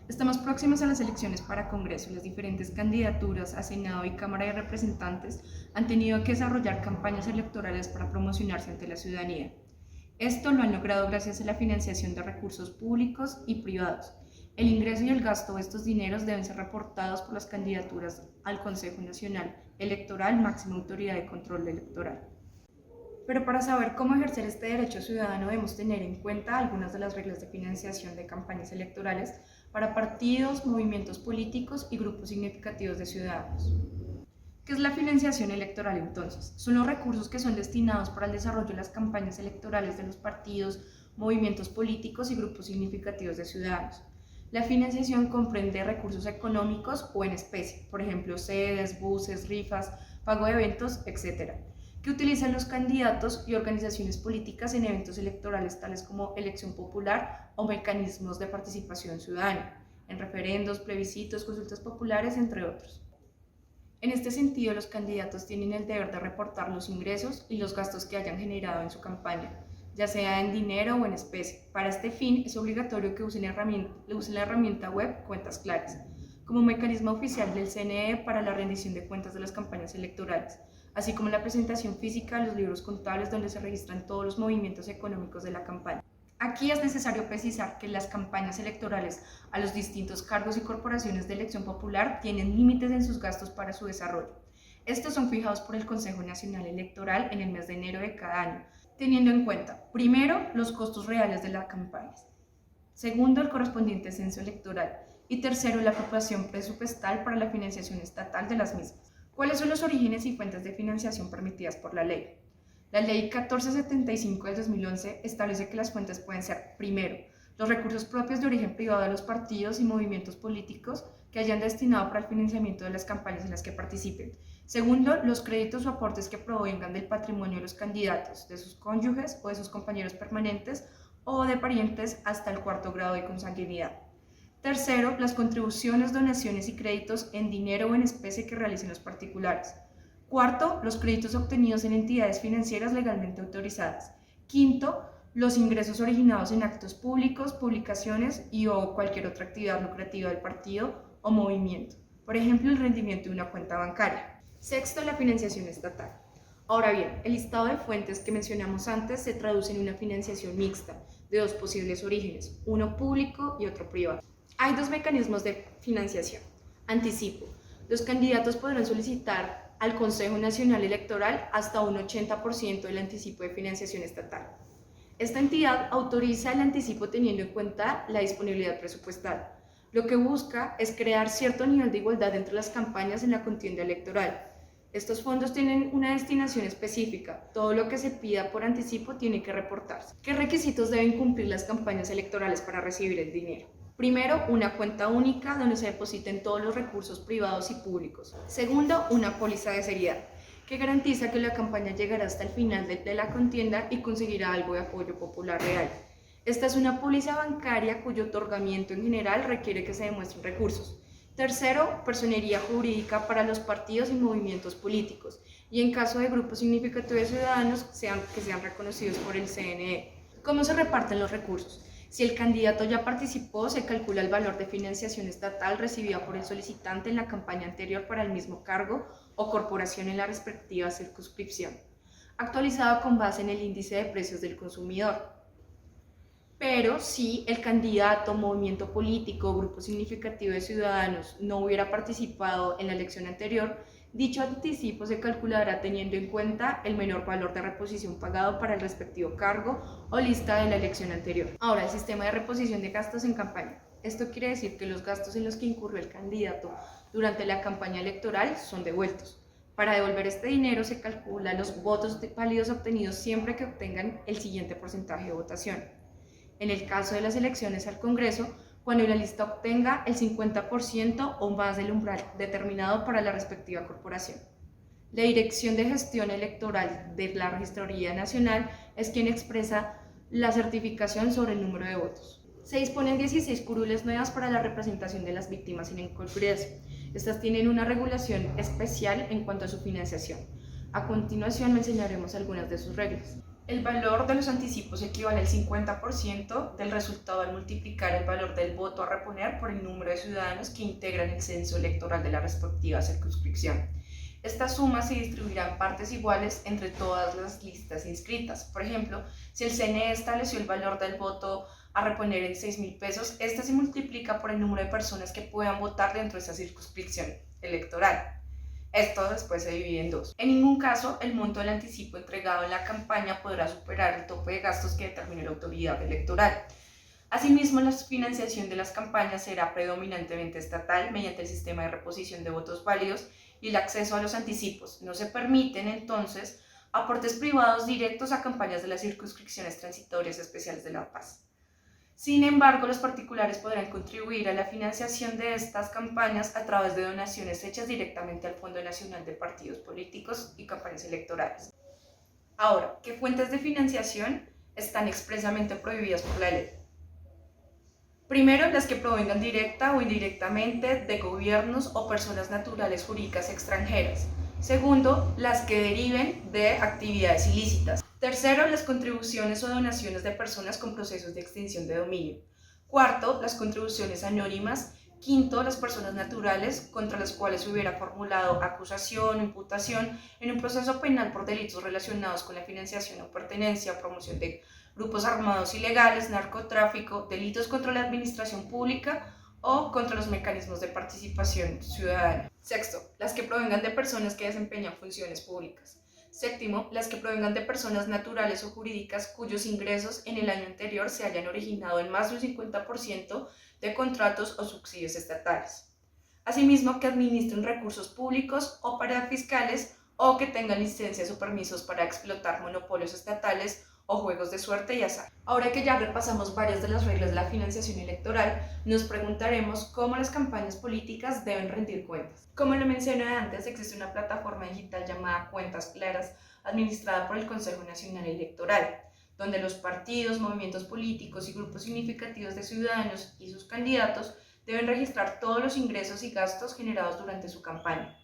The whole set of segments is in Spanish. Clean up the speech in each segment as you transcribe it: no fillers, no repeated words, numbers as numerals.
Estamos próximos a las elecciones para Congreso. Las diferentes candidaturas a Senado y Cámara de Representantes han tenido que desarrollar campañas electorales para promocionarse ante la ciudadanía. Esto lo han logrado gracias a la financiación de recursos públicos y privados. El ingreso y el gasto de estos dineros deben ser reportados por las candidaturas al Consejo Nacional Electoral, máxima autoridad de control electoral. Pero para saber cómo ejercer este derecho ciudadano debemos tener en cuenta algunas de las reglas de financiación de campañas electorales para partidos, movimientos políticos y grupos significativos de ciudadanos. ¿Qué es la financiación electoral entonces? Son los recursos que son destinados para el desarrollo de las campañas electorales de los partidos, movimientos políticos y grupos significativos de ciudadanos. La financiación comprende recursos económicos o en especie, por ejemplo, sedes, buses, rifas, pago de eventos, etc., que utilizan los candidatos y organizaciones políticas en eventos electorales tales como elección popular o mecanismos de participación ciudadana, en referendos, plebiscitos, consultas populares, entre otros. En este sentido, los candidatos tienen el deber de reportar los ingresos y los gastos que hayan generado en su campaña, ya sea en dinero o en especie. Para este fin, es obligatorio que usen la herramienta web Cuentas Claras, como mecanismo oficial del CNE para la rendición de cuentas de las campañas electorales, así como la presentación física de los libros contables donde se registran todos los movimientos económicos de la campaña. Aquí es necesario precisar que las campañas electorales a los distintos cargos y corporaciones de elección popular tienen límites en sus gastos para su desarrollo. Estos son fijados por el Consejo Nacional Electoral en el mes de enero de cada año, teniendo en cuenta, primero, los costos reales de las campañas, segundo, el correspondiente censo electoral y tercero, la apropiación presupuestal para la financiación estatal de las mismas. ¿Cuáles son los orígenes y fuentes de financiación permitidas por la ley? La Ley 1475 del 2011 establece que las fuentes pueden ser, primero, los recursos propios de origen privado de los partidos y movimientos políticos que hayan destinado para el financiamiento de las campañas en las que participen. Segundo, los créditos o aportes que provengan del patrimonio de los candidatos, de sus cónyuges o de sus compañeros permanentes o de parientes hasta el cuarto grado de consanguinidad. Tercero, las contribuciones, donaciones y créditos en dinero o en especie que realicen los particulares. Cuarto, los créditos obtenidos en entidades financieras legalmente autorizadas. Quinto, los ingresos originados en actos públicos, publicaciones y o cualquier otra actividad lucrativa del partido o movimiento. Por ejemplo, el rendimiento de una cuenta bancaria. Sexto, la financiación estatal. Ahora bien, el listado de fuentes que mencionamos antes se traduce en una financiación mixta de dos posibles orígenes, uno público y otro privado. Hay dos mecanismos de financiación. Anticipo. Los candidatos podrán solicitar al Consejo Nacional Electoral hasta un 80% del anticipo de financiación estatal. Esta entidad autoriza el anticipo teniendo en cuenta la disponibilidad presupuestal. Lo que busca es crear cierto nivel de igualdad entre las campañas en la contienda electoral. Estos fondos tienen una destinación específica. Todo lo que se pida por anticipo tiene que reportarse. ¿Qué requisitos deben cumplir las campañas electorales para recibir el dinero? Primero, una cuenta única donde se depositen todos los recursos privados y públicos. Segundo, una póliza de seriedad, que garantiza que la campaña llegará hasta el final de la contienda y conseguirá algo de apoyo popular real. Esta es una póliza bancaria cuyo otorgamiento en general requiere que se demuestren recursos. Tercero, personería jurídica para los partidos y movimientos políticos, y en caso de grupos significativos de ciudadanos que sean reconocidos por el CNE. ¿Cómo se reparten los recursos? Si el candidato ya participó, se calcula el valor de financiación estatal recibida por el solicitante en la campaña anterior para el mismo cargo o corporación en la respectiva circunscripción, actualizado con base en el índice de precios del consumidor. Pero si el candidato, movimiento político o grupo significativo de ciudadanos no hubiera participado en la elección anterior, dicho anticipo se calculará teniendo en cuenta el menor valor de reposición pagado para el respectivo cargo o lista de la elección anterior. Ahora, el sistema de reposición de gastos en campaña. Esto quiere decir que los gastos en los que incurrió el candidato durante la campaña electoral son devueltos. Para devolver este dinero se calcula los votos válidos obtenidos siempre que obtengan el siguiente porcentaje de votación. En el caso de las elecciones al Congreso, cuando la lista obtenga el 50% o más del umbral determinado para la respectiva corporación. La Dirección de Gestión Electoral de la Registraduría Nacional es quien expresa la certificación sobre el número de votos. Se disponen 16 curules nuevas para la representación de las víctimas en el Congreso. Estas tienen una regulación especial en cuanto a su financiación. A continuación mencionaremos algunas de sus reglas. El valor de los anticipos equivale al 50% del resultado al multiplicar el valor del voto a reponer por el número de ciudadanos que integran el censo electoral de la respectiva circunscripción. Esta suma se distribuirá en partes iguales entre todas las listas inscritas. Por ejemplo, si el CNE estableció el valor del voto a reponer en 6.000 pesos, este se multiplica por el número de personas que puedan votar dentro de esa circunscripción electoral. Esto después se divide en dos. En ningún caso, el monto del anticipo entregado en la campaña podrá superar el tope de gastos que determine la autoridad electoral. Asimismo, la financiación de las campañas será predominantemente estatal mediante el sistema de reposición de votos válidos y el acceso a los anticipos. No se permiten, entonces, aportes privados directos a campañas de las circunscripciones transitorias especiales de La Paz. Sin embargo, los particulares podrán contribuir a la financiación de estas campañas a través de donaciones hechas directamente al Fondo Nacional de Partidos Políticos y Campañas Electorales. Ahora, ¿qué fuentes de financiación están expresamente prohibidas por la ley? Primero, las que provengan directa o indirectamente de gobiernos o personas naturales jurídicas extranjeras. Segundo, las que deriven de actividades ilícitas. Tercero, las contribuciones o donaciones de personas con procesos de extinción de dominio. Cuarto, las contribuciones anónimas. Quinto, las personas naturales contra las cuales se hubiera formulado acusación o imputación en un proceso penal por delitos relacionados con la financiación o pertenencia o promoción de grupos armados ilegales, narcotráfico, delitos contra la administración pública o contra los mecanismos de participación ciudadana. Sexto, las que provengan de personas que desempeñan funciones públicas. Séptimo, las que provengan de personas naturales o jurídicas cuyos ingresos en el año anterior se hayan originado en más de un 50% de contratos o subsidios estatales. Asimismo, que administren recursos públicos o parafiscales o que tengan licencias o permisos para explotar monopolios estatales o juegos de suerte y azar. Ahora que ya repasamos varias de las reglas de la financiación electoral, nos preguntaremos cómo las campañas políticas deben rendir cuentas. Como lo mencioné antes, existe una plataforma digital llamada Cuentas Claras, administrada por el Consejo Nacional Electoral, donde los partidos, movimientos políticos y grupos significativos de ciudadanos y sus candidatos deben registrar todos los ingresos y gastos generados durante su campaña.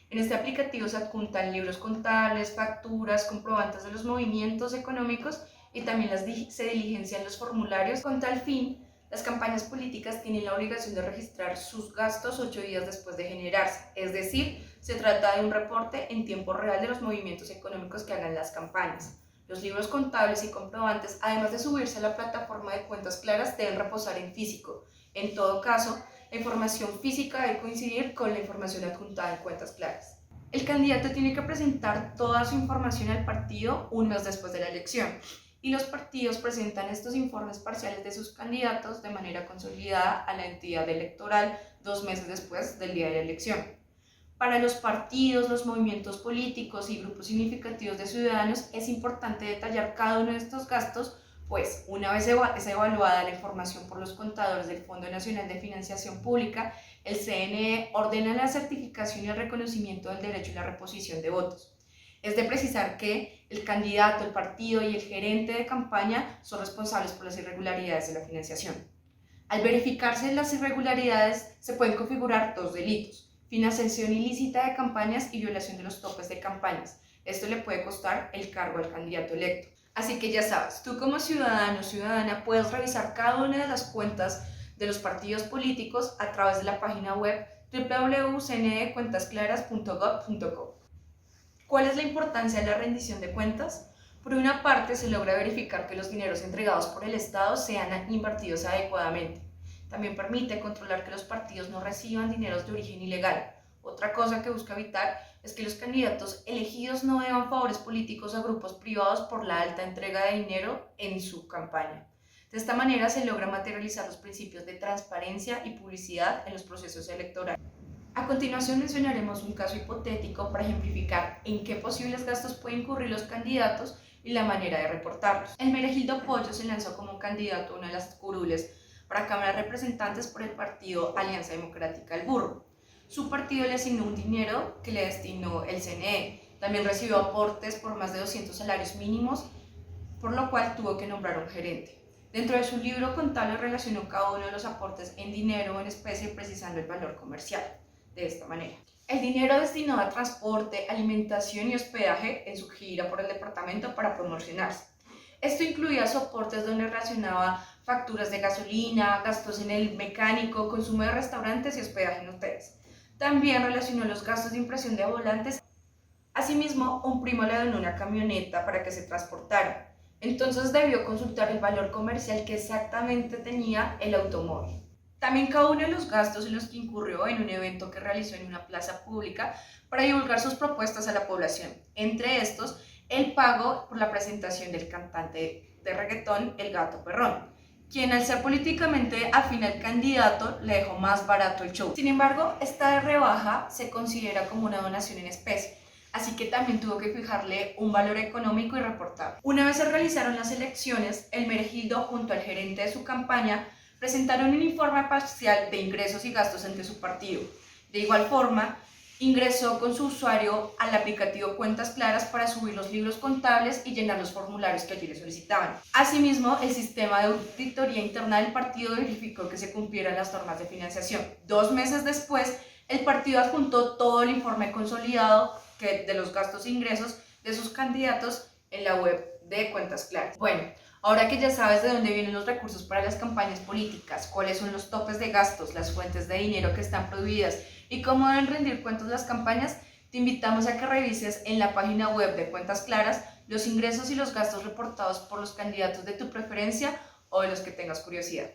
En este aplicativo se adjuntan libros contables, facturas, comprobantes de los movimientos económicos y también se diligencian los formularios. Con tal fin, las campañas políticas tienen la obligación de registrar sus gastos 8 días después de generarse, es decir, se trata de un reporte en tiempo real de los movimientos económicos que hagan las campañas. Los libros contables y comprobantes, además de subirse a la plataforma de Cuentas Claras, deben reposar en físico. En todo caso, la información física debe coincidir con la información adjuntada en Cuentas Claras. El candidato tiene que presentar toda su información al partido un mes después de la elección y los partidos presentan estos informes parciales de sus candidatos de manera consolidada a la entidad electoral 2 meses después del día de la elección. Para los partidos, los movimientos políticos y grupos significativos de ciudadanos es importante detallar cada uno de estos gastos, pues una vez es evaluada la información por los contadores del Fondo Nacional de Financiación Pública, el CNE ordena la certificación y el reconocimiento del derecho y la reposición de votos. Es de precisar que el candidato, el partido y el gerente de campaña son responsables por las irregularidades de la financiación. Al verificarse las irregularidades, se pueden configurar 2 delitos: financiación ilícita de campañas y violación de los topes de campañas. Esto le puede costar el cargo al candidato electo. Así que ya sabes, tú como ciudadano o ciudadana puedes revisar cada una de las cuentas de los partidos políticos a través de la página web www.cnecuentasclaras.gov.co. ¿Cuál es la importancia de la rendición de cuentas? Por una parte, se logra verificar que los dineros entregados por el Estado sean invertidos adecuadamente. También permite controlar que los partidos no reciban dineros de origen ilegal. Otra cosa que busca evitar es que los candidatos elegidos no deban favores políticos a grupos privados por la alta entrega de dinero en su campaña. De esta manera se logra materializar los principios de transparencia y publicidad en los procesos electorales. A continuación mencionaremos un caso hipotético para ejemplificar en qué posibles gastos pueden incurrir los candidatos y la manera de reportarlos. Hermenegildo Pollo se lanzó como candidato a una de las curules para Cámara de Representantes por el partido Alianza Democrática El Burro. Su partido le asignó un dinero que le destinó el CNE. También recibió aportes por más de 200 salarios mínimos, por lo cual tuvo que nombrar un gerente. Dentro de su libro contable relacionó cada uno de los aportes en dinero o en especie, precisando el valor comercial. De esta manera: el dinero destinado a transporte, alimentación y hospedaje en su gira por el departamento para promocionarse. Esto incluía soportes donde relacionaba facturas de gasolina, gastos en el mecánico, consumo de restaurantes y hospedaje en hoteles. También relacionó los gastos de impresión de volantes. Asimismo, un primo le donó una camioneta para que se transportara. Entonces debió consultar el valor comercial que exactamente tenía el automóvil. También cada uno de los gastos en los que incurrió en un evento que realizó en una plaza pública para divulgar sus propuestas a la población. Entre estos, el pago por la presentación del cantante de reggaetón El Gato Perrón, quien al ser políticamente afín al candidato le dejó más barato el show. Sin embargo, esta rebaja se considera como una donación en especie, así que también tuvo que fijarle un valor económico y reportable. Una vez se realizaron las elecciones, el Meregildo junto al gerente de su campaña presentaron un informe parcial de ingresos y gastos ante su partido. De igual forma, ingresó con su usuario al aplicativo Cuentas Claras para subir los libros contables y llenar los formularios que allí le solicitaban. Asimismo, el sistema de auditoría interna del partido verificó que se cumplieran las normas de financiación. 2 meses después, el partido adjuntó todo el informe consolidado de los gastos e ingresos de sus candidatos en la web de Cuentas Claras. Bueno, ahora que ya sabes de dónde vienen los recursos para las campañas políticas, cuáles son los topes de gastos, las fuentes de dinero que están prohibidas y cómo deben rendir cuentas las campañas, te invitamos a que revises en la página web de Cuentas Claras los ingresos y los gastos reportados por los candidatos de tu preferencia o de los que tengas curiosidad.